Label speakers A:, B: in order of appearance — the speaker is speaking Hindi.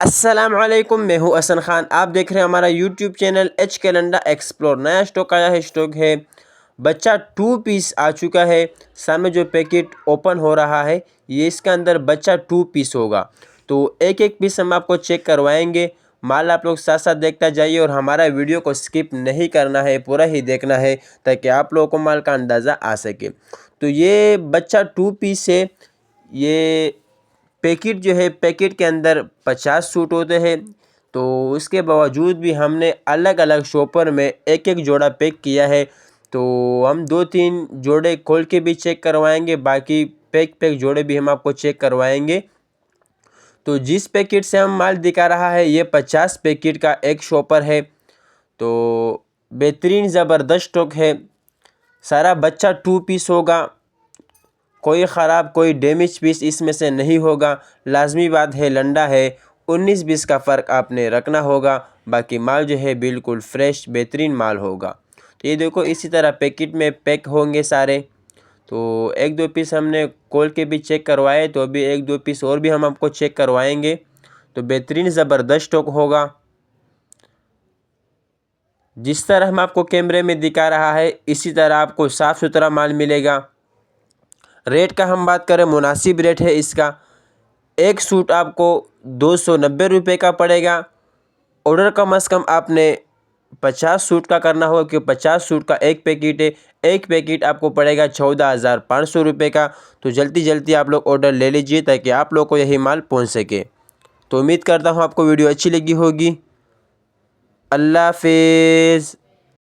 A: अस्सलाम वालेकुम, मैं हूं हसन खान। आप देख रहे हैं हमारा YouTube channel H calendar explore. नया स्टॉक आया है, स्टॉक है बच्चा 2 पीस आ चुका है। सामने जो पैकेट ओपन हो रहा है ये इसका अंदर बच्चा 2 पीस होगा। तो एक एक पीस हम आपको चेक करवाएंगे। माल आप लोग साथ साथ देखता जाइए और हमारा वीडियो को स्किप नहीं करना है, पूरा ही देखना है ताकि आप लोगों को माल का अंदाज़ा आ सके। तो ये बच्चा 2 पीस है। ये पैकेट जो है, पैकेट के अंदर 50 सूट होते हैं। तो उसके बावजूद भी हमने अलग अलग शॉपर में एक एक जोड़ा पैक किया है। तो हम 2-3 जोड़े खोल के भी चेक करवाएंगे, बाकी पैक जोड़े भी हम आपको चेक करवाएंगे। तो जिस पैकेट से हम माल दिखा रहा है ये 50 पैकेट का एक शॉपर है। तो बेहतरीन ज़बरदस्त स्टॉक है। सारा बच्चा 2 पीस होगा, कोई ख़राब कोई डैमेज पीस इसमें से नहीं होगा। लाजमी बात है, लंडा है, 19-20 का फ़र्क आपने रखना होगा। बाकी माल जो है बिल्कुल फ्रेश बेहतरीन माल होगा। तो ये देखो, इसी तरह पैकेट में पैक होंगे सारे। तो एक दो पीस हमने खोल के भी चेक करवाए, तो अभी एक दो पीस और भी हम आपको चेक करवाएंगे। तो बेहतरीन ज़बरदस्त स्टॉक होगा। जिस तरह हम आपको कैमरे में दिखा रहा है इसी तरह आपको साफ़ सुथरा माल मिलेगा। रेट का हम बात करें, मुनासिब रेट है इसका। एक सूट आपको 290 रुपये का पड़ेगा। ऑर्डर कम से कम आपने 50 सूट का करना होगा, क्योंकि 50 सूट का एक पैकेट है। एक पैकेट आपको पड़ेगा 14,500 रुपये का। तो जल्दी जल्दी आप लोग ऑर्डर ले लीजिए ताकि आप लोग को यही माल पहुंच सके। तो उम्मीद करता हूं आपको वीडियो अच्छी लगी होगी। अल्लाह हाफिज़।